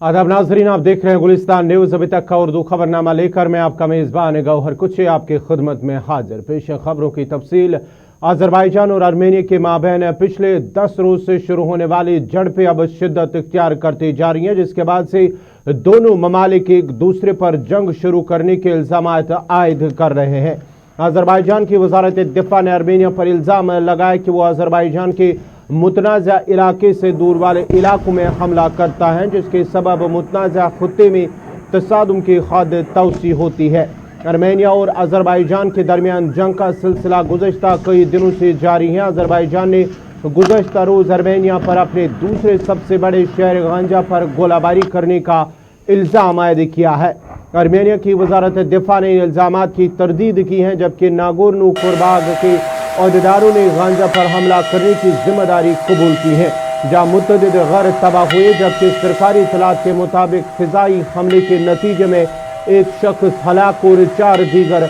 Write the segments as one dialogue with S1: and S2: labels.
S1: आदाब नाजरीन, आप देख रहे हैं गुलिस्तान न्यूज। अभी तक का उर्दू खबरनामा लेकर मैं आपका मेजबान गौहर कुछे आपकी खिदमत में हाजिर। पेश खबरों की तफसील। अजरबैजान और आर्मेनिया के माबैन पिछले 10 रोज से शुरू होने वाली झड़पें अब शिद्दत इख्तियार करती जा रही हैं, जिसके बाद से दोनों ममालिक एक दूसरे पर जंग शुरू करने के इल्जाम आयद कर रहे हैं। अजरबैजान की वजारत दिफा ने आर्मेनिया पर इल्जाम लगाया कि वो अजरबैजान के मुतनाज़ा इलाके से दूर वाले इलाकों में हमला करता है, जिसके सबब मुतनाज़ा खत्ते में तसादुम की खाद तोसी होती है। आर्मेनिया और अजरबैजान के दरमियान जंग का सिलसिला गुज़श्ता कई दिनों से जारी है। अजरबैजान ने गुज़श्ता रोज़ आर्मेनिया पर अपने दूसरे सबसे बड़े शहर गांजा पर गोलाबारी करने का इल्ज़ाम आयद किया है। आर्मेनिया की वजारत दिफा ने इल्ज़ाम की तरदीद की है, जबकि नागोर्नो करबाख के अहदेदारों ने गांजा पर हमला करने की जिम्मेदारी कबूल की है, जहाँ मुतअद्दिद घर तबाह हुए, जबकि सरकारी इत्तलात के मुताबिक फिजाई हमले के नतीजे में एक शख्स हलाक और 4 दीगर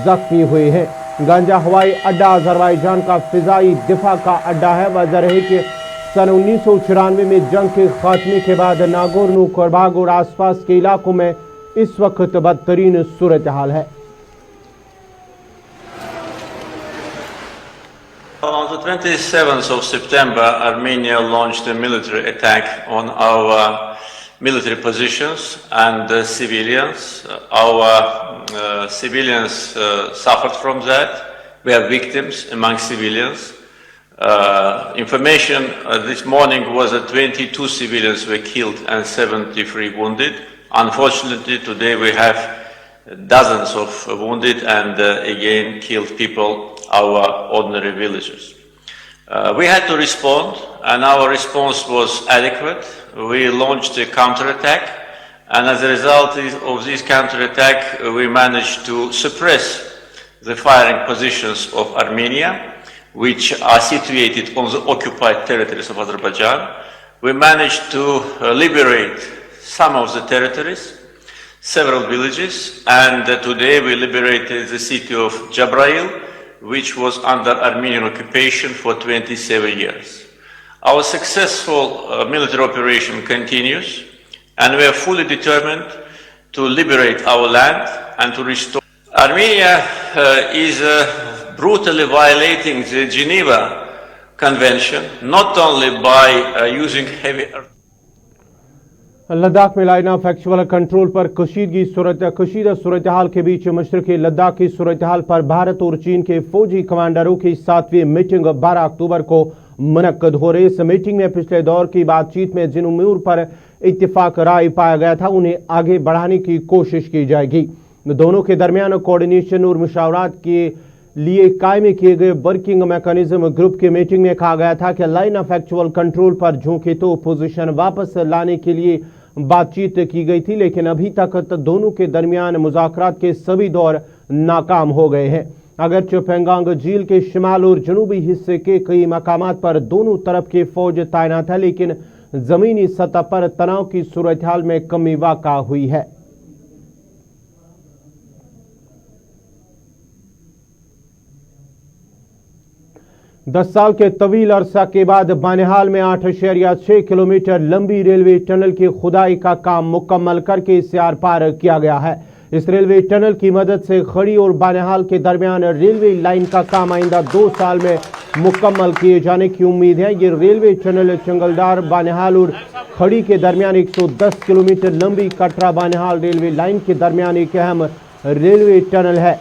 S1: जख्मी हुए हैं। गांजा हवाई अड्डा अजरबैजान का फिजाई दिफा का अड्डा है। वजह है कि सन 1994 में जंग के खात्मे के बाद नागोर्नो करबाख और आसपास के इलाकों में इस वक्त बदतरीन सूरत हाल है।
S2: On the 27th of September, Armenia launched a military attack on our military positions and civilians. Our civilians suffered from that. We have victims among civilians. Information this morning was that 22 civilians were killed and 73 wounded. Unfortunately, today we have dozens of wounded and again killed people, our ordinary villagers. We had to respond, and our response was adequate. We launched a counterattack, and as a result of this counterattack, we managed to suppress the firing positions of Armenia, which are situated on the occupied territories of Azerbaijan. We managed to liberate some of the territories, several villages, and today we liberated the city of Jabrail, which was under Armenian occupation for 27 years. Our successful military operation continues, and we are fully determined to liberate our land and to restore. Armenia is brutally violating the Geneva Convention, not only by using heavy
S1: Ladakh में line of actual control पर कशीदा सूरत हाल के बीच मशरक़ी लद्दाख की सूरत हाल पर भारत और चीन के फौजी कमांडरों की 7वीं मीटिंग 12 अक्टूबर को मुनक्कद हो रही। इस मीटिंग में पिछले दौर की बातचीत में जिन उमूर पर इत्तिफाक राय पाया गया था उन्हें आगे बढ़ाने की कोशिश की जाएगी। दोनों के दरमियान कोऑर्डिनेशन और मुशावरात के लिए कायम किए गए वर्किंग मैकेनिज्म ग्रुप की मीटिंग में कहा गया था कि लाइन ऑफ एक्चुअल कंट्रोल पर झुके तो पोजीशन वापस लाने के लिए बातचीत की गई थी, लेकिन अभी तक दोनों के दरमियान मुज़ाकरात के सभी दौर नाकाम हो गए हैं। अगरचे पेंगांग झील के शिमाल और जनूबी हिस्से के कई मकामात पर दोनों तरफ के फौज तैनात है, लेकिन जमीनी सतह पर तनाव की सूरत हाल में कमी वाक़ा हुई है। दस साल के तवील अरसा के बाद बानिहाल में 8.6 किलोमीटर लंबी रेलवे टनल की खुदाई का काम मुकम्मल करके इसे आर पार किया गया है। इस रेलवे टनल की मदद से खड़ी और बानिहाल के दरमियान रेलवे लाइन का काम आइंदा 2 साल में मुकम्मल किए जाने की उम्मीद है। ये रेलवे टनल चंगलदार बानिहाल और खड़ी के दरमियान 110 किलोमीटर लंबी कटरा बानिहाल रेलवे लाइन के दरमियान एक अहम रेलवे टनल है।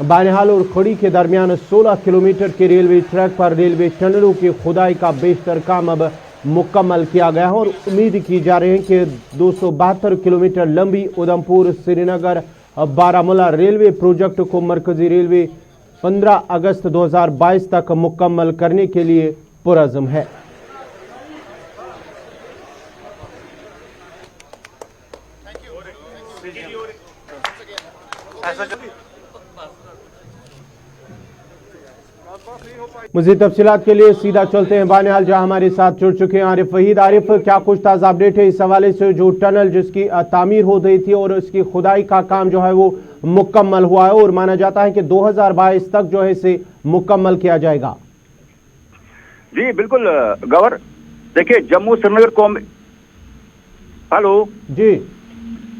S1: बानिहाल और खड़ी के दरमियान 16 किलोमीटर के रेलवे ट्रैक पर रेलवे टनलों की खुदाई का बेशतर काम अब मुकम्मल किया गया है और उम्मीद की जा रही है कि 272 किलोमीटर लंबी उधमपुर श्रीनगर बारामूला रेलवे प्रोजेक्ट को मरकजी रेलवे 15 अगस्त 2022 तक मुकम्मल करने के लिए पुरज़्म है। मज़ीद तफसीलात के लिए सीधा चलते हैं बानिहाल, जहां हमारे साथ जुड़ चुके हैं आरिफ वहीद। आरिफ, क्या कुछ ताज़ा अपडेट है इस हवाले से? जो टनल जिसकी तामीर हो गई थी और इसकी खुदाई का काम जो है वो मुकम्मल हुआ है और माना जाता है कि 2022 तक जो है इसे मुकम्मल किया जाएगा।
S3: जी बिल्कुल गवर, देखिए जम्मू श्रीनगर हेलो
S1: जी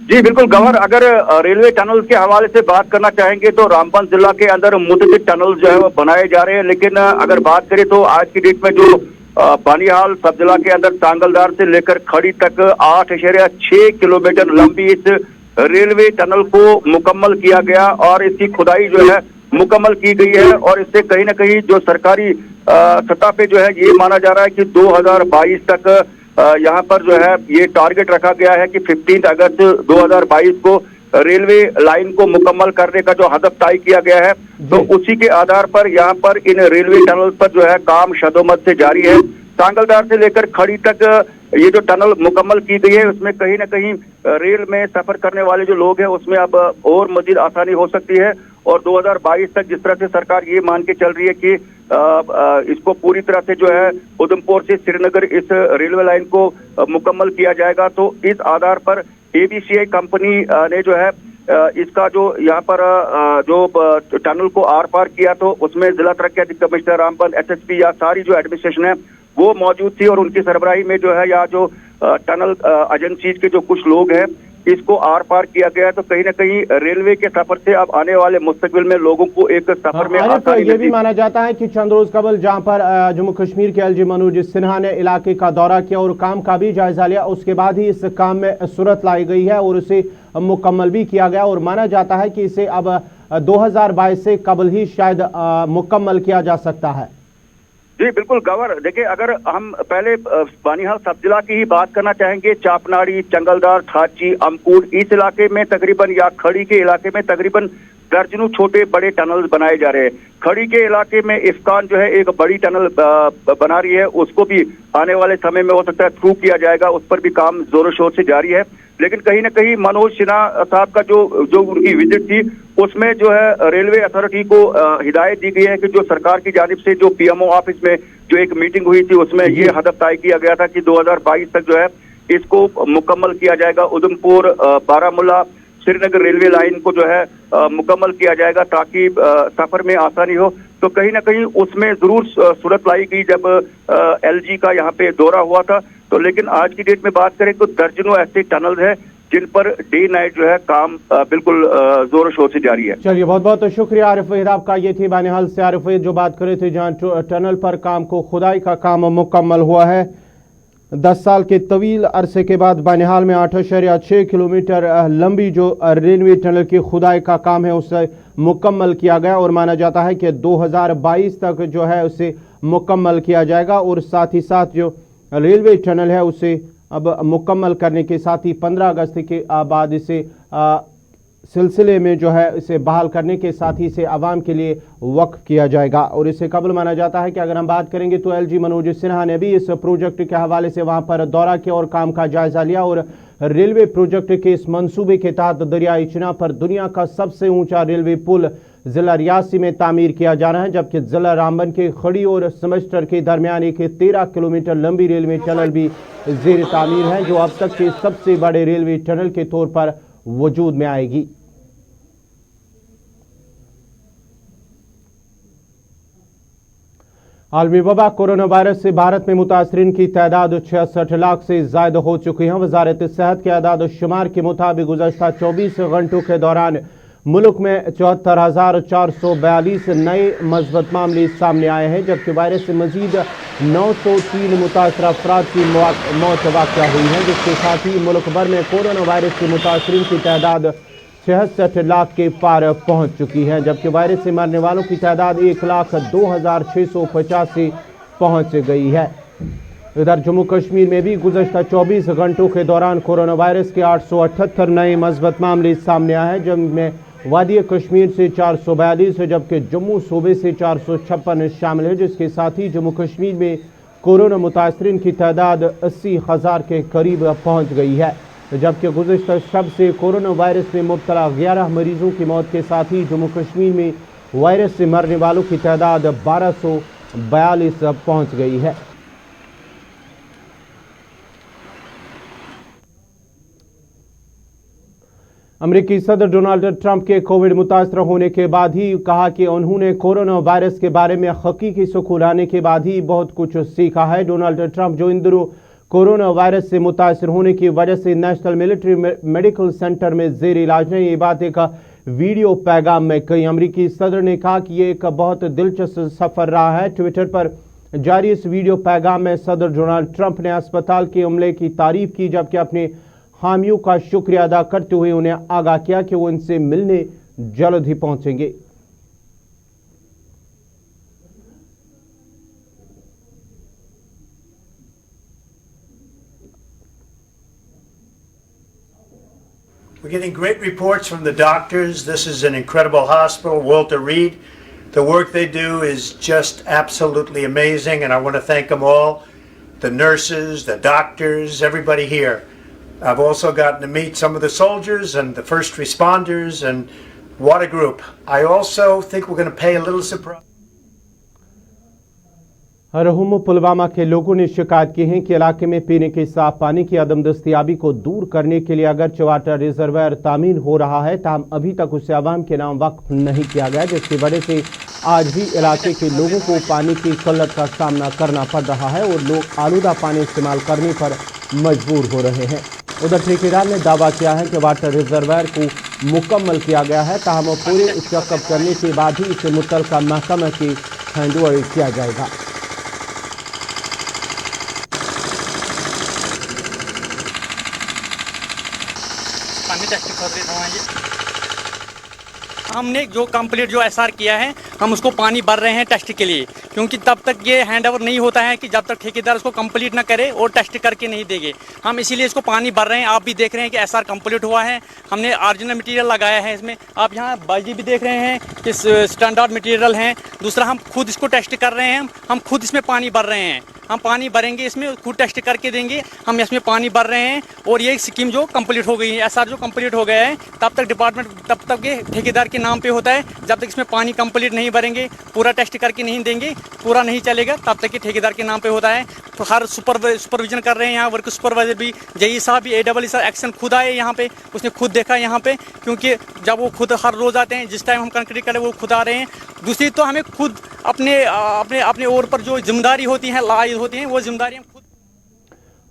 S3: जी बिल्कुल गवर्नर, अगर रेलवे टनल के हवाले से बात करना चाहेंगे तो रामबन जिला के अंदर मुतअद्दिद टनल जो है वो बनाए जा रहे हैं, लेकिन अगर बात करें तो आज की डेट में जो बानिहाल सब जिला के अंदर तांगलदार से लेकर खड़ी तक 8.6 किलोमीटर लंबी इस रेलवे टनल को मुकम्मल किया गया और इसकी खुदाई जो है मुकम्मल की गई है। और इससे कहीं ना कहीं जो सरकारी सतह पे जो है ये माना जा रहा है कि 2022 तक यहाँ पर जो है ये टारगेट रखा गया है कि 15 अगस्त 2022 को रेलवे लाइन को मुकम्मल करने का जो हदफ तय किया गया है, तो उसी के आधार पर यहाँ पर इन रेलवे टनल पर जो है काम शदोमत से जारी है। तांगलदार से लेकर खड़ी तक ये जो टनल मुकम्मल की गई है उसमें कहीं ना कहीं रेल में सफर करने वाले जो लोग हैं उसमें अब और मजीद आसानी हो सकती है। और 2022 तक जिस तरह से सरकार ये मान के चल रही है कि इसको पूरी तरह से जो है उधमपुर से श्रीनगर इस रेलवे लाइन को मुकम्मल किया जाएगा, तो इस आधार पर ABCI कंपनी ने जो है इसका जो यहाँ पर जो टनल को आर पार किया, तो उसमें जिला तरक्की अधिकारी कमिश्नर रामबन, SSP या सारी जो एडमिनिस्ट्रेशन है वो मौजूद थी और उनकी सरबराही में जो है या जो टनल एजेंसीज के जो कुछ लोग हैं इसको आर पार किया गया है। तो कहीं ना कहीं रेलवे के सफर से अब आने वाले मुस्तकबिल में लोगों को एक सफर में आसानी
S1: ये भी माना जाता है कि चंद रोज कबल जहां पर जम्मू कश्मीर के LG मनोज सिन्हा ने इलाके का दौरा किया और काम का भी जायजा लिया, उसके बाद ही इस काम में सूरत लाई गई है और उसे मुकम्मल भी किया गया और माना जाता है कि इसे अब 2022 से कबल ही शायद मुकम्मल किया जा सकता है।
S3: जी बिल्कुल गवर्नर, देखिए अगर हम पहले बानिहाल सब जिला की ही बात करना चाहेंगे, चापनाड़ी, चंगलदार, थाची, अमकूट, इस इलाके में तकरीबन या खड़ी के इलाके में तकरीबन दर्जनों छोटे बड़े टनल बनाए जा रहे हैं। खड़ी के इलाके में इफ्कान जो है एक बड़ी टनल बना रही है, उसको भी आने वाले समय में हो सकता है थ्रू किया जाएगा, उस पर भी काम जोरों शोर से जारी है। लेकिन कहीं ना कहीं मनोज सिन्हा साहब का जो उनकी विजिट थी उसमें जो है रेलवे अथॉरिटी को हिदायत दी गई है कि जो सरकार की जानिब से जो PMO ऑफिस में जो एक मीटिंग हुई थी उसमें ये हदफ तय किया गया था कि 2022 तक जो है इसको मुकम्मल किया जाएगा। उधमपुर, बारामूला, श्रीनगर रेलवे लाइन को जो है मुकम्मल किया जाएगा ताकि सफर में आसानी हो। तो कहीं ना कहीं उसमें जरूर सूरत लाई गई जब LG का यहाँ पे दौरा हुआ था। तो लेकिन आज की डेट में बात करें तो दर्जनों ऐसे टनल हैं जिन पर डे नाइट जो है काम बिल्कुल जोर शोर से जारी है।
S1: चलिए बहुत बहुत शुक्रिया आरिफ वहीद आपका। ये थी बानिहाल से आरिफ वहीद जो बात कर रहे थे जहाँ टनल पर काम को खुदाई का काम मुकम्मल हुआ है। 10 साल के तवील अरसे के बाद बानिहाल में 8.6 किलोमीटर लंबी जो रेलवे टनल की खुदाई का काम है उसे मुकम्मल किया गया और माना जाता है कि 2022 तक जो है उसे मुकम्मल किया जाएगा और साथ ही साथ जो रेलवे टनल है उसे अब मुकम्मल करने के साथ ही 15 अगस्त के बाद इसे सिलसिले में जो है इसे बहाल करने के साथ ही इसे आवाम के लिए वक्फ किया जाएगा। और इससे कबल माना जाता है कि अगर हम बात करेंगे तो LG मनोज सिन्हा ने भी इस प्रोजेक्ट के हवाले से वहां पर दौरा किया और काम का जायजा लिया और रेलवे प्रोजेक्ट के इस मंसूबे के तहत दरियाई चिनाब पर दुनिया का सबसे ऊंचा रेलवे पुल जिला रियासी में तामीर किया जा रहा है, जबकि जिला रामबन के खड़ी और सेमेस्टर के दरमियान एक 13 किलोमीटर लंबी रेलवे टनल भी जेर तामीर है जो अब तक के सबसे बड़े रेलवे टनल के तौर पर वजूद में आएगी। आलमी वबा कोरोना वायरस से भारत में मुतासरीन की तादाद 66 लाख से ज्यादा हो चुकी है। वजारत सेहत के आदाद शुमार के मुताबिक गुज़श्ता 24 घंटों के दौरान मुल्क में 74,442 नए मस्बत मामले सामने आए हैं, जबकि वायरस से मजीद 903 मुतासर अफराद की मौत वाक़या हुई है, जिसके साथ ही मुल्क भर में कोरोना वायरस से मुतासरीन की तादाद 66 लाख के पार पहुंच चुकी है, जबकि वायरस से मरने वालों की तादाद 1,02,685 पहुंच गई है। इधर जम्मू कश्मीर में भी गुज़श्ता 24 घंटों के दौरान कोरोना वायरस के 878 नए मस्बत मामले सामने आए हैं, जिनमें वादी कश्मीर से 442 है, जबकि जम्मू सूबे से 456 शामिल है, जिसके साथ ही जम्मू कश्मीर में कोरोना मुतासरीन की तादाद 80,000 के करीब पहुंच गई है, जबकि गुज़श्ता शब से कोरोना वायरस में मुब्तला 11 मरीजों की मौत के साथ ही जम्मू कश्मीर में वायरस से मरने वालों की तादाद 1242 पहुंच गई है। अमेरिकी सदर डोनाल्ड ट्रंप के कोविड मुतासर होने के बाद ही कहा कि उन्होंने कोरोना वायरस के बारे में हकीकी सुकून आने के बाद ही बहुत कुछ सीखा है। डोनाल्ड ट्रंप जो इन दिनों कोरोना वायरस से मुतासर होने की वजह से नेशनल मिलिट्री मेडिकल सेंटर में जेर इलाज नहीं। ये बात एक वीडियो पैगाम में कई। अमेरिकी सदर ने कहा कि ये एक बहुत दिलचस्प सफर रहा है। ट्विटर पर जारी इस वीडियो पैगाम में सदर डोनाल्ड ट्रंप ने अस्पताल के अमले की तारीफ की, जबकि अपने हामियों का शुक्रिया अदा करते हुए उन्हें आगाह किया कि वो इनसे मिलने जल्द ही पहुंचेंगे।
S4: We're getting great reports from the doctors. This is an incredible hospital, Walter Reed. The work they do is just absolutely amazing, and I want to thank them all, the nurses, the doctors, everybody here. I've also gotten to meet some of the soldiers and the first responders, and what a group. I also think we're going to pay a little surprise.
S1: रहुम Pulwama के लोगों ने शिकायत की है कि इलाके में पीने के साफ पानी की अदम दस्तियाबी को दूर करने के लिए अगरचे वाटर रिजर्वायर तामीर हो रहा है, ताहम अभी तक उसे आवाम के नाम वक्फ नहीं किया गया, जिसकी वजह से आज भी इलाके के लोगों को पानी की किल्लत का सामना करना पड़ रहा है और लोग आलूदा पानी इस्तेमाल करने पर मजबूर हो रहे हैं। उधर ठेकेदार ने दावा किया है कि वाटर रिजर्वायर को मुकम्मल किया गया है, ताहम पूरे चेकअप करने के बाद ही इसे मुतल्लिका महकमा के हैंडओवर किया जाएगा।
S5: हमने जो कंप्लीट जो एसआर किया है, हम उसको पानी भर रहे हैं टेस्ट के लिए, क्योंकि तब तक ये हैंडओवर नहीं होता है कि जब तक ठेकेदार उसको कंप्लीट ना करे और टेस्ट करके नहीं देंगे। हम इसीलिए इसको पानी भर रहे हैं। आप भी देख रहे हैं कि एसआर कंप्लीट हुआ है, हमने ओरिजिनल मटेरियल लगाया है इसमें। आप यहाँ बाजी भी देख रहे हैं कि स्टैंडर्ड मटेरियल हैं। दूसरा, हम खुद इसको टेस्ट कर रहे हैं, हम खुद इसमें पानी भर रहे हैं। हम पानी भरेंगे, इसमें खुद टेस्ट करके देंगे। हम इसमें पानी भर रहे हैं और ये स्कीम जो कंप्लीट हो गई है, एसआर जो कंप्लीट हो गया है, तब तक डिपार्टमेंट तब तक ये ठेकेदार के नाम पे होता है। जब तक इसमें पानी कंप्लीट नहीं भरेंगे, पूरा टेस्ट करके नहीं देंगे, पूरा नहीं चलेगा, तब तक ये ठेकेदार के नाम पे होता है। तो हर सुपरविजन कर रहे हैं यहाँ, वर्क सुपरवाइजर भी, जेई साहब भी, AEE सर एक्शन खुद आए यहाँ पे, उसने खुद देखा यहाँ पे, क्योंकि जब वो खुद हर रोज आते हैं, जिस टाइम हम कंक्रीट करें वो खुद आ रहे हैं। दूसरी तो हमें खुद अपने ओर पर जो जिम्मेदारी होती है, लायद होती हैं, वो जिम्मेदारी हम खुद।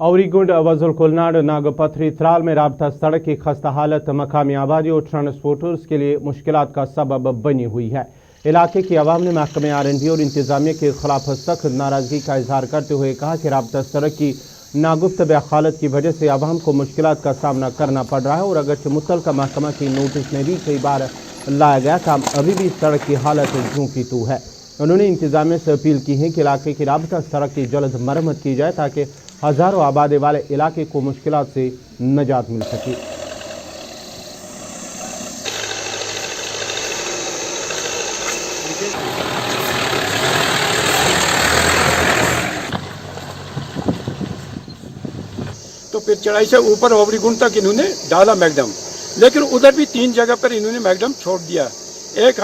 S1: औरीगुंड वजुल कुलनाड नागपथरी त्राल में राबता सड़क की खस्ता हालत मकामी आबादी और ट्रांसपोर्टर्स के लिए मुश्किलात का सबब बनी हुई है। इलाके की आवाम ने महकमे R&B और इंतजामिया के खिलाफ सख्त नाराजगी का इजहार करते हुए कहा कि राबता सड़क की नागुफ्त हालत की वजह से आवाम को मुश्किलात का सामना करना पड़ रहा है और अगरचे मुतल्लिका महकमा की नोटिस में भी कई बार लाया गया, काम अभी भी सड़क की हालत जूं की तू है। उन्होंने इंतजामिया से अपील की है कि इलाके की राबता सड़क की जल्द मरम्मत की जाए ताकि हजारों आबादी वाले इलाके को मुश्किलात से निजात मिल सके।
S6: तो फिर चढ़ाई से ऊपर ओवरीगुंड तक इन्होंने डाला मैकडम, लेकिन उधर भी 3 जगह पर इन्होंने मैकडम छोड़ दिया। एक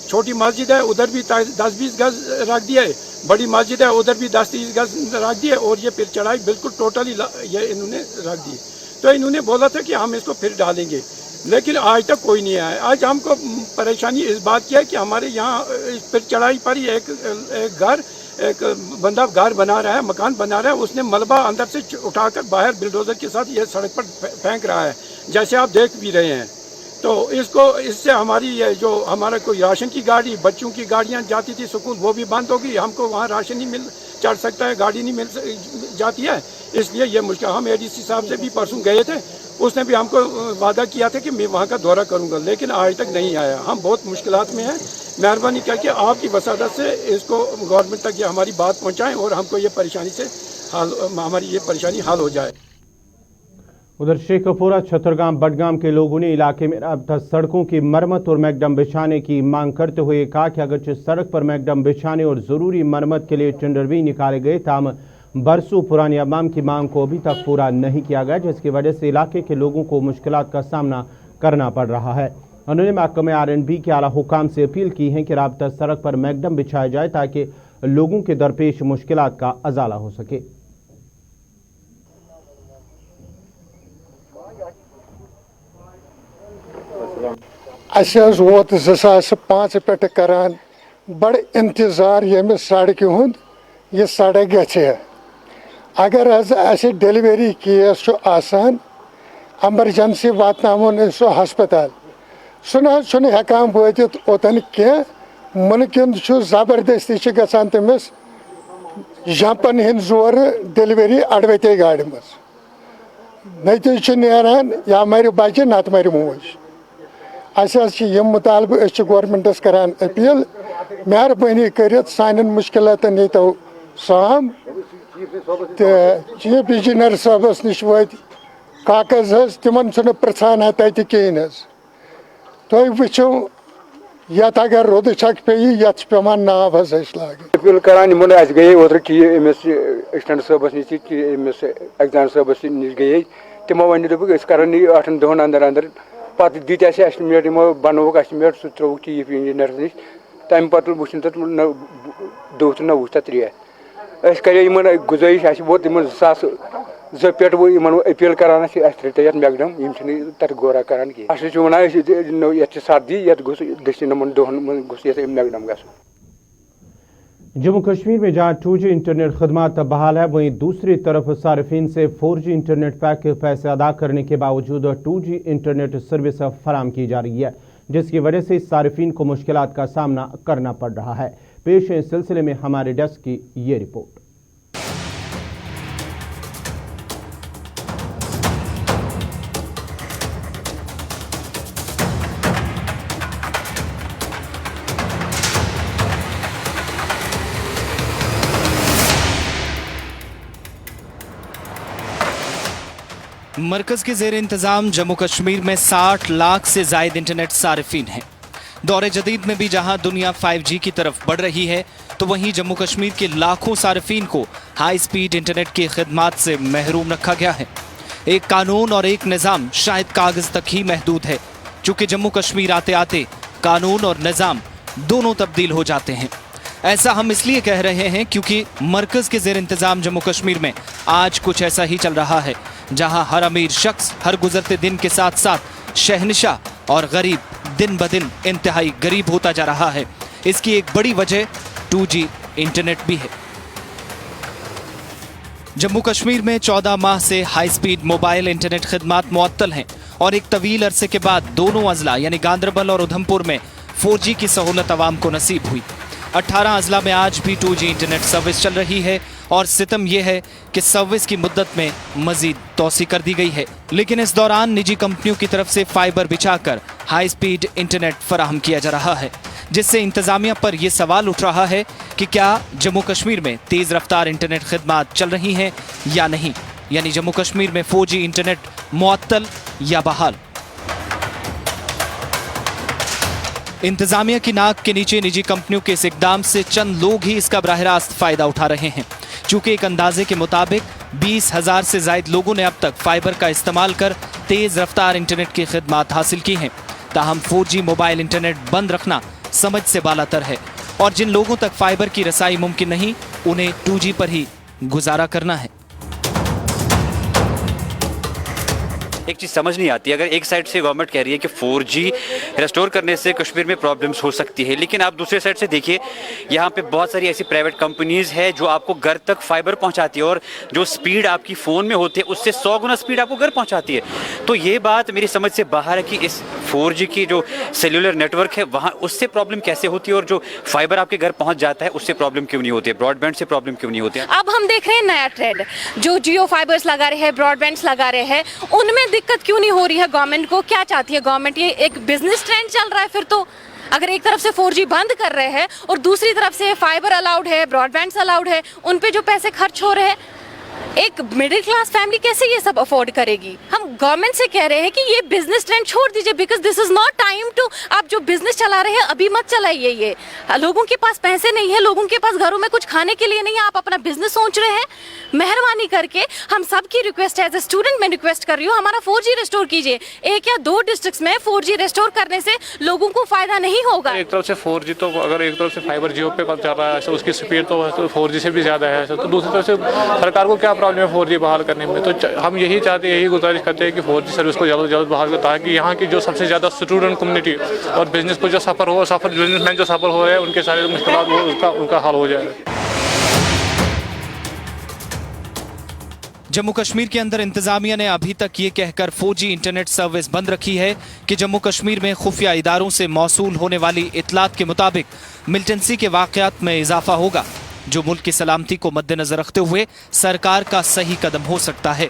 S6: छोटी मस्जिद है, उधर भी 10-20 गज रख दिया है, बड़ी मस्जिद है, उधर भी 10-30 गज रख दिए, और ये फिर चढ़ाई बिल्कुल टोटली ये इन्होंने रख दी। तो इन्होंने बोला था कि हम इसको फिर डालेंगे, लेकिन आज तक कोई नहीं आया। आज हमको परेशानी इस बात की है कि हमारे यहाँ फिर चढ़ाई पर ही एक बंदा घर बना रहा है, मकान बना रहा है, उसने मलबा अंदर से उठाकर बाहर बिल्डोजर के साथ ये सड़क पर फेंक रहा है, जैसे आप देख भी रहे हैं। तो इससे हमारी ये जो हमारा कोई राशन की गाड़ी, बच्चों की गाड़ियां जाती थी स्कूल, वो भी बंद हो गई। हमको वहाँ राशन नहीं चढ़ सकता है, गाड़ी नहीं मिल जाती है, इसलिए ये मुश्किल। हम ADC साहब से भी परसों गए थे, उसने भी हमको वादा किया था कि मैं वहाँ का दौरा करूँगा, लेकिन आज तक नहीं आया। हम बहुत मुश्किलात में हैं। मेहरबानी करके आपकी वसादत से इसको गवर्नमेंट तक ये हमारी बात पहुँचाएँ और हमको ये परेशानी से हमारी ये परेशानी हल हो जाए।
S1: उधर शेखपुरा, छतरगाम, बडगाम के लोगों ने इलाके में राबता सड़कों की मरम्मत और मैकडम बिछाने की मांग करते हुए कहा कि अगरचे सड़क पर मैकडम बिछाने और ज़रूरी मरम्मत के लिए टेंडर भी निकाले गए, ताहम बरसों पुरानी अवाम की मांग को अभी तक पूरा नहीं किया गया, जिसकी वजह से इलाके के लोगों को मुश्किलात का सामना करना पड़ रहा है। उन्होंने महकमे R&B के आला हुकाम से अपील की है कि राबता सड़क पर मैकडम बिछाया जाए ताकि लोगों के दरपेश मुश्किलात का अजाला हो सके।
S7: वोत 2005 पे करान बड़ इंतजार यम सड़क हुंद, यह सड़क गए अगर ऐसे डिलीवरी केस आसान एमरजेंसी वातनावन सो हस्पताल सह हेकान वात ओतन कह मुमकिन जबरदस्ती गसान तमिस जंपन हंद जोर डिलीवरी अड़वते गाड़ मज नतीज नान या मर बच्चे नत मर मोज अस मुतालबे गवर्नमेंटस करान अपील मेहरबानी कर सान मुश्किलातन ये साम तो चीफ इंजीनियर साहबस नश वत कागज तिमन पृछान तत कहें तुम वो ये अगर रोद छक पे ये पेवान नाव लाग
S6: अपील करान गए ओतर अमिस असिस्टेंट साहबस नश एग्जाम साहबस नश गए तमो वन दोक करान 8 दिन अंदर अंदर पत दित एस्टिमेट यमो बनोक एस्टिमेट सह त्रोक चीफ इंजीनियर नश तम पत वो तथ दुह तो न वो तथ रेत करे गुजारिश वो तम 2002 पे वो अपील करान ये मैकडम तथ गौरा करान कह वन ये सर्दी ये दन दोहन गोस मैकडम ग
S1: जम्मू कश्मीर में जहां 2G इंटरनेट खदमात बहाल है वहीं दूसरी तरफ सार्फिन से 4G इंटरनेट पैक के पैसे अदा करने के बावजूद 2G इंटरनेट सर्विस फराम की जा रही है, जिसकी वजह से सार्फिन को मुश्किलात का सामना करना पड़ रहा है। पेश है इस सिलसिले में हमारे डेस्क की ये रिपोर्ट।
S8: मरकज के ज़ेर इंतज़ाम जम्मू कश्मीर में 60 लाख से ज़ायद इंटरनेट सारिफिन हैं। दौरे जदीद में भी जहां दुनिया 5G की तरफ बढ़ रही है तो वहीं जम्मू कश्मीर के लाखों सारिफिन को हाई स्पीड इंटरनेट की खिदमात से महरूम रखा गया है। एक कानून और एक निज़ाम शायद कागज़ तक ही महदूद है, चूँकि जम्मू कश्मीर आते आते कानून और निज़ाम दोनों तब्दील हो जाते हैं। ऐसा हम इसलिए कह रहे हैं क्योंकि मरकज़ के ज़ेर इंतज़ाम जम्मू कश्मीर में आज कुछ ऐसा ही चल रहा है, जहां हर अमीर शख्स हर गुजरते दिन के साथ साथ शहनशाह और गरीब दिन ब दिन इंतहाई गरीब होता जा रहा है। इसकी एक बड़ी वजह 2G इंटरनेट भी है। जम्मू कश्मीर में 14 माह से हाई स्पीड मोबाइल इंटरनेट खिदमात मुअत्तल हैं और एक तवील अरसे के बाद दोनों अजला यानी गांदरबल और उधमपुर में 4G की सहूलत आवाम को नसीब हुई। 18 अजला में आज भी 2G इंटरनेट सर्विस चल रही है और सितम यह है कि सर्विस की मुद्दत में मजीद तोसी कर दी गई है, लेकिन इस दौरान निजी कंपनियों की तरफ से फाइबर बिछाकर हाई स्पीड इंटरनेट फराहम किया जा रहा है, जिससे इंतजामिया पर यह सवाल उठ रहा है कि क्या जम्मू कश्मीर में तेज़ रफ्तार इंटरनेट खिदमात चल रही हैं या नहीं, यानी जम्मू कश्मीर में 4G इंटरनेट मुअत्तल या बहाल। इंतजामिया की नाक के नीचे निजी कंपनियों के इस इकदाम से चंद लोग ही इसका बराह रास्त फायदा उठा रहे हैं। चूंकि एक अंदाजे के मुताबिक 20,000 से ज्यादा लोगों ने अब तक फाइबर का इस्तेमाल कर तेज रफ्तार इंटरनेट की खिदमात हासिल की हैं। ताहम 4G मोबाइल इंटरनेट बंद रखना समझ से बालातर है और जिन लोगों तक फाइबर की रसाई मुमकिन नहीं उन्हें 2G पर ही गुजारा करना है।
S9: एक चीज़ समझ नहीं आती, अगर एक साइड से गवर्नमेंट कह रही है कि 4G रेस्टोर करने से कश्मीर में प्रॉब्लम्स हो सकती है, लेकिन आप दूसरे साइड से देखिए यहाँ पे बहुत सारी ऐसी प्राइवेट कंपनीज़ है जो आपको घर तक फाइबर पहुँचाती है और जो स्पीड आपकी फ़ोन में होती है उससे 100 गुना स्पीड आपको घर पहुँचाती है। तो ये बात मेरी समझ से बाहर है कि इस 4G की जो सेल्यूलर नेटवर्क है वहाँ उससे प्रॉब्लम कैसे होती है और जो फाइबर आपके घर पहुँच जाता है उससे प्रॉब्लम क्यों नहीं होती है, ब्रॉडबैंड से प्रॉब्लम क्यों नहीं होती है।
S10: अब हम देख रहे हैं नया ट्रेंड, जो जियो फाइबर्स लगा रहे हैं, ब्रॉडबैंड्स लगा रहे हैं, उनमें दिक्कत क्यों नहीं हो रही है गवर्नमेंट को? क्या चाहती है गवर्नमेंट? ये एक बिजनेस ट्रेंड चल रहा है फिर तो। अगर एक तरफ से 4G बंद कर रहे हैं और दूसरी तरफ से फाइबर अलाउड है, ब्रॉडबैंड्स अलाउड है, उन पे जो पैसे खर्च हो रहे हैं, एक मिडिल क्लास फैमिली कैसे ये सब अफोर्ड करेगी? हम गवर्नमेंट से कह रहे हैं कि ये बिजनेस ट्रेंड छोड़ दीजिए, because this is not time to, आप जो बिजनेस चला रहे हैं अभी मत चलाइए। ये लोगों के पास पैसे नहीं है, लोगों के पास घरों में कुछ खाने के लिए नहीं है, आप अपना बिजनेस सोच रहे हैं। मेहरबानी करके हम सब की रिक्वेस्ट है, एज ए स्टूडेंट मैं रिक्वेस्ट कर रही हूँ, हमारा 4G रेस्टोर कीजिए। 1 या 2 डिस्ट्रिक्ट्स में 4G रेस्टोर करने से लोगों को फायदा नहीं होगा।
S11: एक तरफ से 4G तो अगर एक तरफ से फाइबर जियो पे चल रहा है, उसकी स्पीड तो 4G से भी ज़्यादा है, तो दूसरी तरफ से सरकार को क्या प्रॉब्लम है 4G बहाल करने में? तो हम यही चाहते हैं, यही गुजारिश करते हैं कि 4G सर्विस को जल्द से जल्द बहाल करें, ताकि यहाँ की जो सबसे ज़्यादा स्टूडेंट कम्युनिटी और बिजनेस को जो बिजनेसमैन जो सफ़र हो रहे हैं उनके सारे मुश्किलात उनका हल हो जाए।
S8: जम्मू कश्मीर के अंदर इंतजामिया ने अभी तक ये कहकर 4G इंटरनेट सर्विस बंद रखी है कि जम्मू कश्मीर में खुफिया इदारों से मौसूल होने वाली इतलात के मुताबिक मिलिटेंसी के वाकयात में इजाफा होगा, जो मुल्क की सलामती को मद्देनजर रखते हुए सरकार का सही कदम हो सकता है।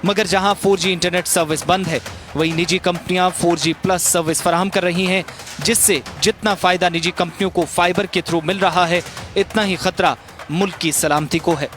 S8: मगर जहां 4G इंटरनेट सर्विस बंद है, वहीं निजी कंपनियां 4G प्लस सर्विस फराहम कर रही हैं, जिससे जितना फायदा निजी कंपनियों को फाइबर के थ्रू मिल रहा है, इतना ही खतरा मुल्क की सलामती को है।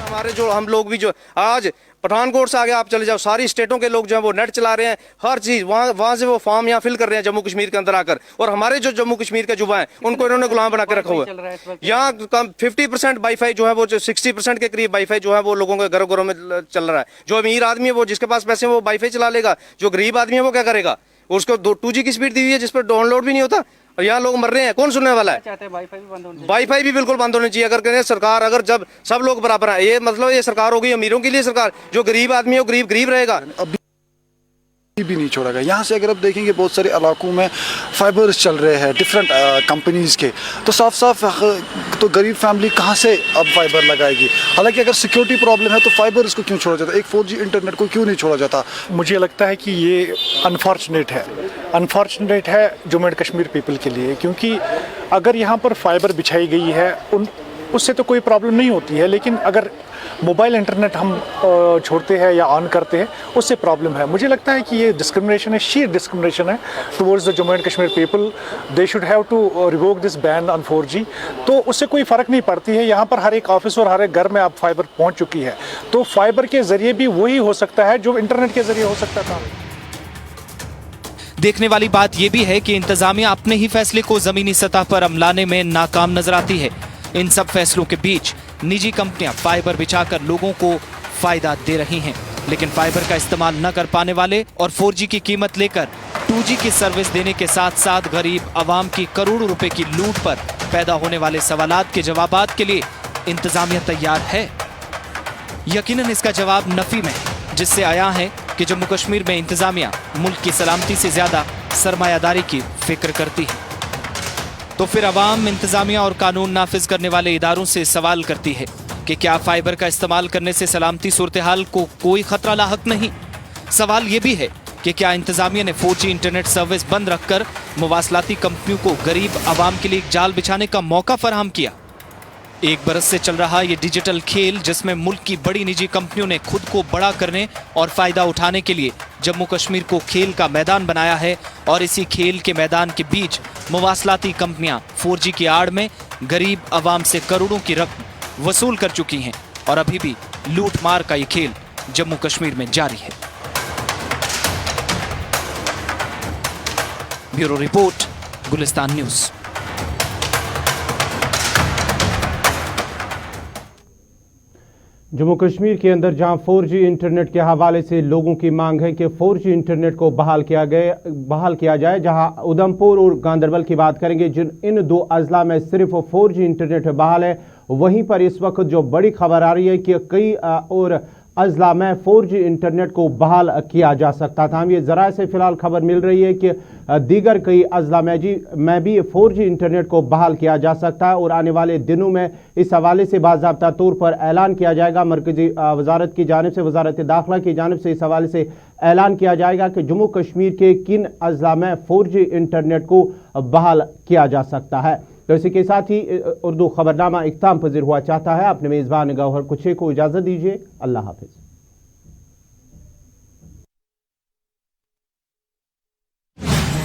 S12: हमारे जो हम लोग भी जो आज पठानकोट से आगे आप चले जाओ, सारी स्टेटों के लोग जो है वो नेट चला रहे हैं, हर चीज वहाँ से वो फॉर्म यहाँ फिल कर रहे हैं जम्मू कश्मीर के अंदर आकर, और हमारे जो जम्मू कश्मीर के युवा हैं उनको इन्होंने गुलाम बना के रखा हुआ है। यहाँ 50% वाईफाई जो है वो 60% के करीब वाईफाई जो है वो लोगों के घरों में चल रहा है। जो अमीर आदमी है वो जिसके पास पैसे वो वाईफाई चला लेगा, जो गरीब आदमी है वो क्या करेगा, उसको 2G की स्पीड दी हुई है जिस पर डाउनलोड भी नहीं होता, और यहाँ लोग मर रहे हैं, कौन सुनने वाला है। वाईफाई भी बिल्कुल बंद होनी चाहिए। अगर कहें सरकार, अगर जब सब लोग बराबर हैं, ये मतलब ये सरकार होगी अमीरों के लिए सरकार, जो गरीब आदमी है वो गरीब रहेगा।
S13: भी नहीं छोड़ा गया। यहाँ से अगर आप देखेंगे बहुत सारे इलाकों में फाइबर्स चल रहे हैं डिफरेंट कंपनीज के, तो साफ साफ तो गरीब फैमिली कहाँ से अब फाइबर लगाएगी। हालांकि अगर सिक्योरिटी प्रॉब्लम है तो फाइबर्स को क्यों छोड़ा जाता, एक 4G इंटरनेट को क्यों नहीं छोड़ा जाता।
S14: मुझे लगता है कि ये अनफॉर्चुनेट है जम्मू एंड कश्मीर पीपल के लिए, क्योंकि अगर यहाँ पर फाइबर बिछाई गई है उससे तो कोई प्रॉब्लम नहीं होती है, लेकिन अगर मोबाइल इंटरनेट हम छोड़ते हैं या ऑन करते हैं उससे प्रॉब्लम है। मुझे लगता है कि ये डिस्क्रिमिनेशन है, शीयर डिस्क्रिमिनेशन है towards the Jammu and Kashmir people. They should have to revoke this ban on 4G। तो उससे कोई फ़र्क नहीं पड़ती है, यहाँ पर हर एक ऑफिस और हर एक घर में अब फाइबर पहुँच चुकी है, तो फाइबर के ज़रिए भी वही हो सकता है जो इंटरनेट के ज़रिए हो सकता था।
S8: देखने वाली बात यह भी है कि इंतजामिया अपने ही फैसले को जमीनी सतह पर अमलाने में नाकाम नजर आती है। इन सब फैसलों के बीच निजी कंपनियां फाइबर बिछाकर लोगों को फायदा दे रही हैं, लेकिन फाइबर का इस्तेमाल न कर पाने वाले और 4G की कीमत लेकर 2G की सर्विस देने के साथ साथ गरीब आवाम की करोड़ों रुपए की लूट पर पैदा होने वाले सवालात के जवाबात के लिए इंतजामिया तैयार है। यकीनन इसका जवाब नफी में है, जिससे आया है कि जम्मू कश्मीर में इंतजामिया मुल्क की सलामती से ज्यादा सरमायादारी की फिक्र करती है। तो फिर अवाम, इंतजामिया और कानून नाफिज करने वाले इदारों से सवाल करती है कि क्या फाइबर का इस्तेमाल करने से सलामती सूरत हाल को कोई खतरा लाहक नहीं। सवाल ये भी है कि क्या इंतजामिया ने 4G इंटरनेट सर्विस बंद रखकर मुवासलाती कंपनियों को गरीब आवाम के लिए एक जाल बिछाने का मौका फराहम किया। एक बरस से चल रहा ये डिजिटल खेल, जिसमें मुल्क की बड़ी निजी कंपनियों ने खुद को बड़ा करने और फायदा उठाने के लिए जम्मू कश्मीर को खेल का मैदान बनाया है, और इसी खेल के मैदान के बीच मुवासलाती कंपनियां 4G की आड़ में गरीब आवाम से करोड़ों की रकम वसूल कर चुकी हैं, और अभी भी लूट मार का ये खेल जम्मू कश्मीर में जारी है। Bureau report, Gulistan news.
S1: Jammu Kashmir के अंदर जहां 4G इंटरनेट के हवाले से लोगों की मांग है कि 4G इंटरनेट को बहाल किया जाए, जहां उधमपुर और गांदरबल की बात करेंगे, जिन इन दो अजला में सिर्फ 4G इंटरनेट बहाल है, वहीं पर इस वक्त जो बड़ी खबर आ रही है कि कई और अजला में 4G इंटरनेट को बहाल किया जा सकता था। हम ये ज़रा से फिलहाल खबर मिल रही है कि दीगर कई अजला में भी 4G इंटरनेट को बहाल किया जा सकता है, और आने वाले दिनों में इस हवाले से बाज़ाब्ता तौर पर ऐलान किया जाएगा। मरकज़ी वजारत की जानिब से, वजारत दाखिला की जानिब से इस हवाले से ऐलान किया जाएगा कि जम्मू कश्मीर के किन अजला में 4G इंटरनेट को बहाल किया जा सकता है। तो इसी के साथ ही उर्दू खबरनामा इख्ताम पजीर हुआ चाहता है। अपने मेज़बान गौहर कुछे को इजाज़त दीजिए। अल्लाह हाफिज़।